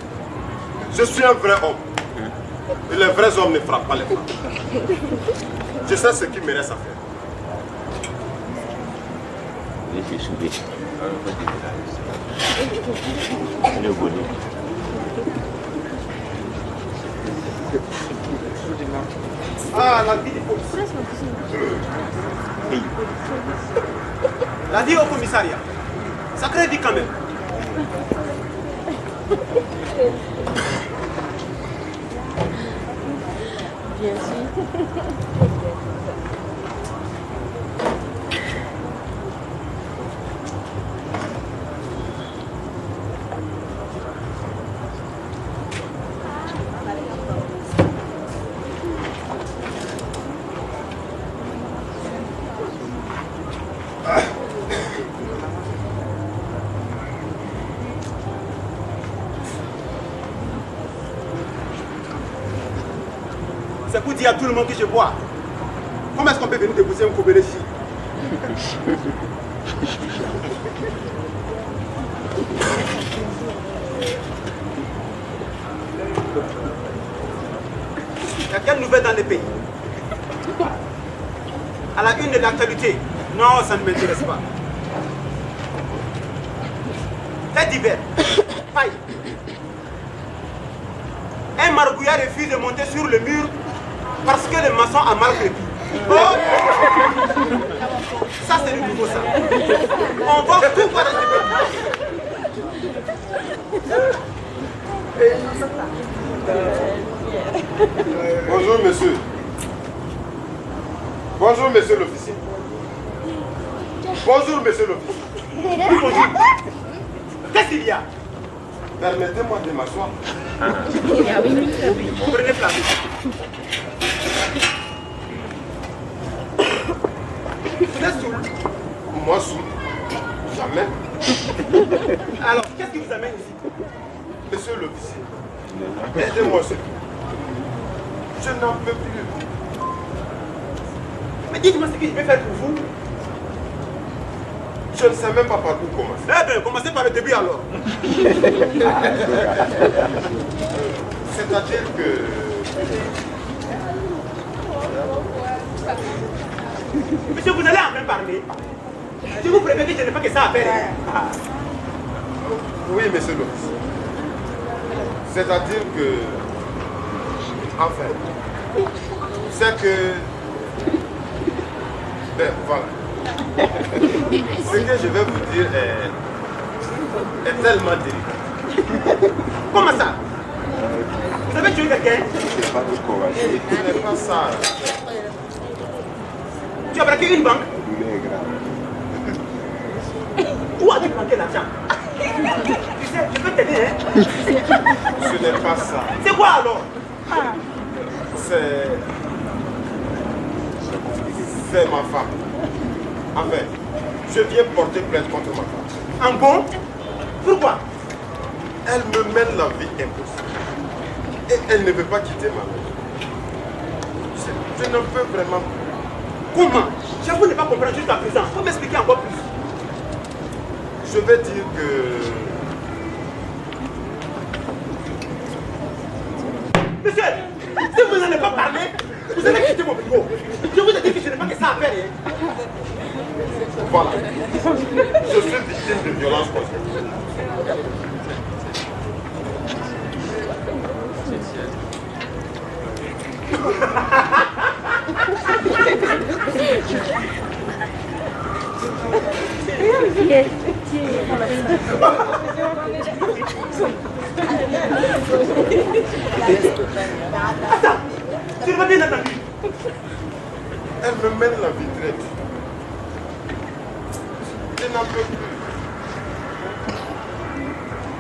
Je suis un vrai homme. Et les vrais hommes ne frappent pas les femmes. Je sais ce qu'il me reste à faire. Ah, la vie du policier. La vie au commissariat. Sacrée vie quand même. Bien sûr. C'est pour dire à tout le monde que je bois. Comment est-ce qu'on peut venir déposer un Kobele ici? Il y a quelle nouvelle dans les pays? À la une de l'actualité? Non, ça ne m'intéresse pas. Fait divers. Paille. Un margouillard refuse de monter sur le mur parce que le maçon a mal crépi. Oh! Ça c'est du nouveau ça. On va tout voir dans ce Bonjour monsieur. Bonjour monsieur l'officier. Bonjour, monsieur l'officier. Oui, bonjour. Qu'est-ce qu'il y a? Permettez-moi de m'asseoir. Prenez place. Vous êtes saoul? Moi, saoul. Jamais. Alors, qu'est-ce qui vous amène ici? Monsieur l'officier, aidez-moi s'il vous plaît. Je n'en peux plus. Mais dites-moi ce que je vais faire pour vous. Je ne sais même pas par où commencer. Eh bien, commencez par le début alors. C'est-à-dire que... Monsieur, vous allez enfin parler. Je vous préviens que je n'ai pas que ça à faire. Oui, monsieur l'officier. C'est-à-dire que... Enfin, c'est que... Ben, voilà. Ce que je vais vous dire est tellement délicat. Comment ça? Vous avez tué quelqu'un? Ce n'est pas ça. Tu as braqué une banque? Où as-tu planqué l'argent? Tu sais, je peux t'aider, hein? Ce n'est pas ça. C'est quoi alors? C'est ma femme. Enfin, je viens porter plainte contre ma femme. En bon? Pourquoi? Elle me mène la vie impossible. Et elle ne veut pas quitter ma maison. Je ne peux vraiment plus. Comment? J'avoue ne pas comprendre jusqu'à présent. Faut m'expliquer encore plus. Je vais dire que... Monsieur, si vous n'allez pas parler, vous allez quitter mon bureau. Je vous ai dit que je n'ai pas que ça à faire. Hein? Voilà. Je suis victime de violences conjugales. Attends, tu m'as bien entendu. Elle me mène la vie très dure. Je n'en peux plus.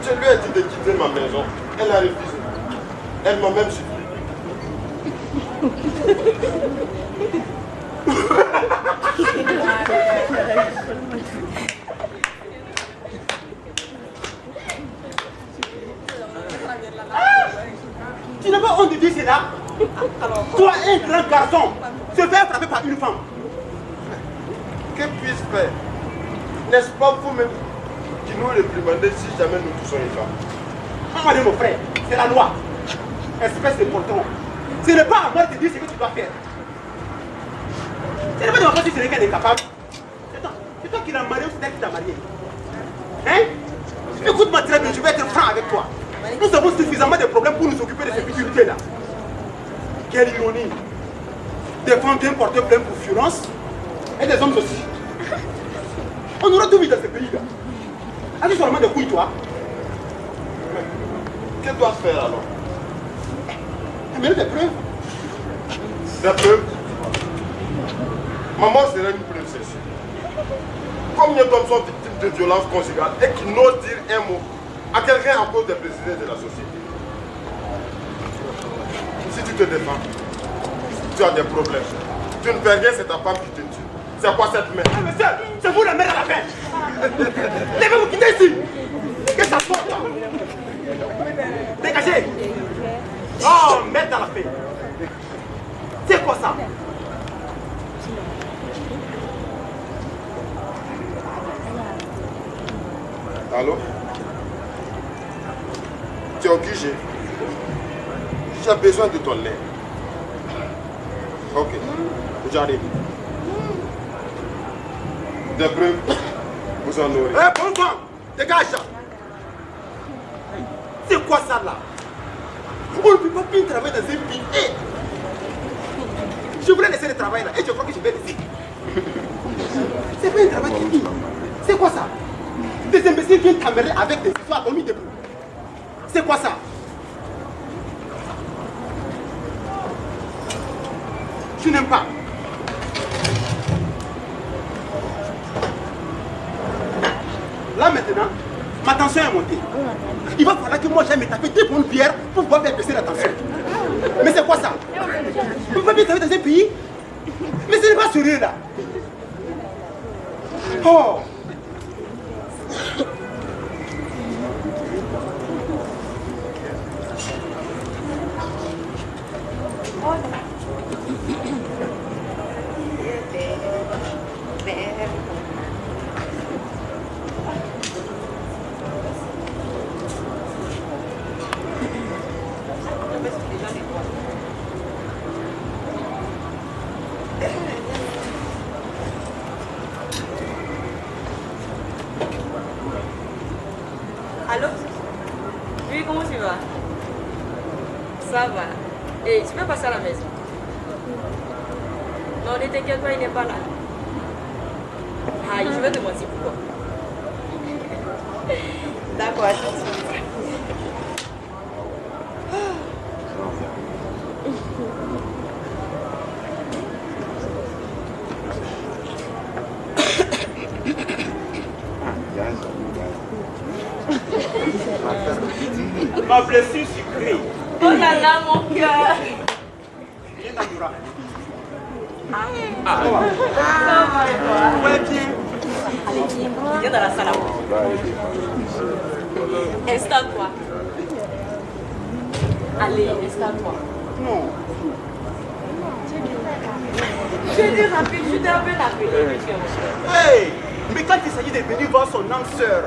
Je lui ai dit de quitter ma maison. Elle a refusé. Elle m'a même suivi. Tu n'as pas honte de dire cela? Toi, un grand garçon, se faire frapper par une femme. Que puis-je faire? N'est-ce pas vous-même qui nous réprimandez si jamais nous touchons une femme? Moi, mon frère, c'est la loi. Espèce de poltron. Ce n'est pas à moi de te dire ce que tu dois faire. Ce n'est pas de ma faute si ce n'est qu'elle est capable. C'est toi qui l'as marié ou c'est elle qui t'a marié? Hein? Écoute-moi très bien, je vais être franc avec toi. Nous avons suffisamment de problèmes pour nous occuper de ces futilités-là. Quelle ironie. Des femmes viennent porter plainte pour violence et des hommes aussi. On aura tout vu dans ce pays-là. As-tu seulement des couilles, toi? Que dois-je faire alors? Amène des preuves. Des preuves? Maman serait une preuve, c'est sûr. Combien d'hommes sont victimes de violences conjugales et qui n'osent dire un mot à quelqu'un à cause des présidents de la société? Si tu te défends, tu as des problèmes. Tu ne fais rien, c'est ta femme qui te tue. C'est quoi cette merde? Ah, monsieur, c'est vous la mère à la fin. Levez-vous, quittez ici. Que ça sorte. Dégagez. Oh, merde dans la fée. C'est quoi ça? Allô? Tu es obligé. J'ai besoin de ton aide. Ok, j'arrive. Des preuves, vous en aurez. Eh, bon sang, dégage. C'est quoi ça là? On ne peut pas bien travailler dans un pays. Eh, je voulais laisser le travail là et je crois que je vais laisser. C'est pas un travail qui dit. C'est quoi ça? Des imbéciles viennent t'emmerder avec des histoires dormies debout. C'est quoi ça? Je n'aime pas. Là maintenant, ma tension est montée. Il va falloir que moi j'aille me taper 2 bonnes pierres pour pouvoir faire baisser la tension. Mais c'est quoi ça? On ne peut pas bien travailler dans un pays. Mais ce n'est pas sérieux là. Oh! Allô? Oui, comment tu vas? Ça va. Et tu peux passer à la maison? Non, ne t'inquiète pas, il n'est pas là. Aïe, je vais te mentir pourquoi. D'accord, à tout de suite. Ma blessure sucrée. Oh là là, mon cœur. Viens Tandoura. Ça va et toi? Ouais, bien. Allez, viens dans la salle à manger. Installe-toi. Allez, installe-toi. Non. Je t'ai rappelé, je t'ai un peu appelé. Hey! Mais quand il s'agit de venir voir son âme sœur,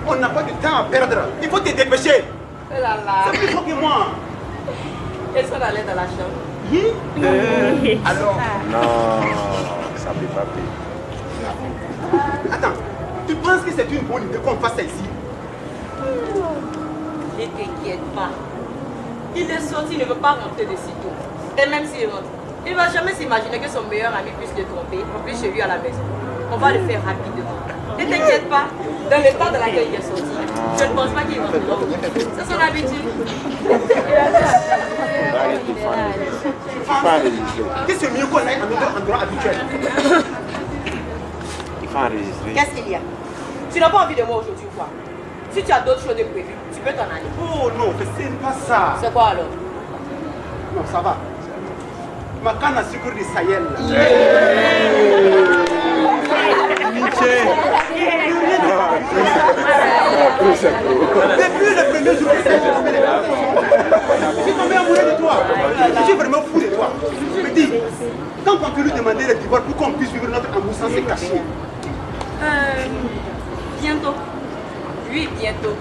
on n'a pas de temps à perdre. Il faut te dépêcher. Oh là là. C'est plus fort que moi. Est-ce qu'on allait dans la chambre? Oui? Alors? Non, ça ne peut pas payer. Attends. Tu penses que c'est une bonne idée qu'on fasse ça ici? Ne t'inquiète pas. Il est sorti, il ne veut pas rentrer de sitôt. Et même s'il rentre, il ne va jamais s'imaginer que son meilleur ami puisse le tromper, en plus chez lui à la maison. On va le faire rapidement. Ne t'inquiète pas, dans le temps de laquelle il est sorti, je ne pense pas qu'il rentre. C'est son habitude. Que c'est mieux qu'on aille à notre endroit habituel. Il faut enregistrer. Qu'est-ce qu'il y a? Tu n'as pas envie de moi aujourd'hui ou quoi? Si tu as d'autres choses de prévues, tu peux t'en aller. Oh non, mais c'est pas ça. C'est quoi alors? Non, ça va. Ma canne à sucre du Sahel. Depuis le premier jour, je suis tombé amoureux de toi. Je suis vraiment fou de toi. Je me dis, quand on lui demander le divorce pour qu'on puisse vivre notre amour sans se cacher? Bientôt. Oui, bientôt.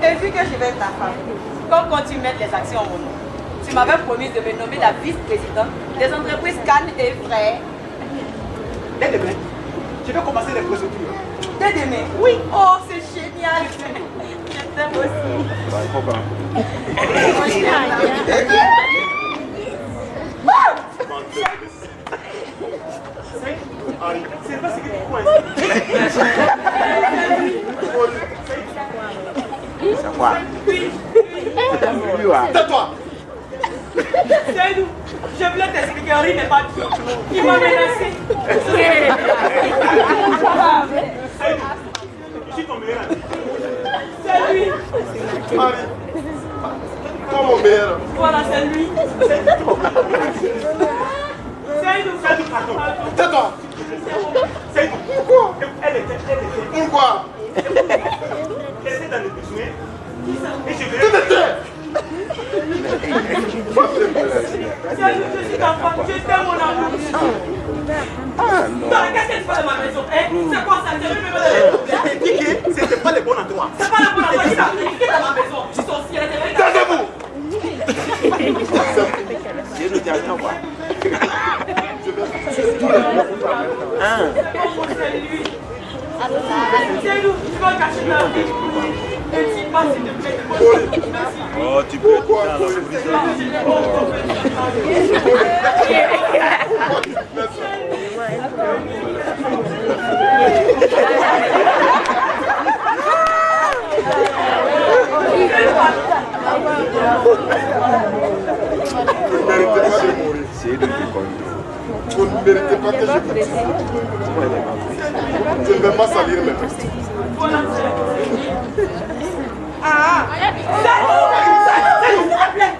Et vu que je vais être ta femme, comme quand tu mets les actions en mon nom, tu m'avais promis de me nommer la vice-présidente des entreprises Cannes et Frères. Dès demain, je vais commencer les procédures. Dès demain? Oui. Oh, c'est génial. Je t'aime aussi. C'est pas ce que tu coinces. C'est quoi? Tais-toi. Seydou, je voulais t'expliquer, Henri n'est pas bien. Il m'a menacé. Je suis ton meilleur ami. C'est lui. Toi, mon meilleur. Voilà, c'est lui. Seydou, Pardon. Tais-toi. Seydou. Pourquoi? Elle était. Pourquoi? Elle était dans le besoin. Et je vais. Seydou, je suis ta femme, je t'aime mon amour. Non, qu'est-ce que tu fais de ma maison? C'est quoi ça? Je vais me mettre. Je t'ai dit que c'était pas le bon endroit. C'est pas le bon endroit, il est dans ma maison. Je suis sorcière, Taisez-vous. Je nous dis à quoi? C'est lui. Seydou, tu vas cacher ma vie. Et tu passes, s'il te plaît. Merci. Oh, tu peux être dans la prison. Vous ne méritez pas de mourir. C'est lui qui conduit. Vous ne méritez pas que je vous dise. Je ne vais pas salir mes mains. Ah, c'est tout, s'il vous plaît.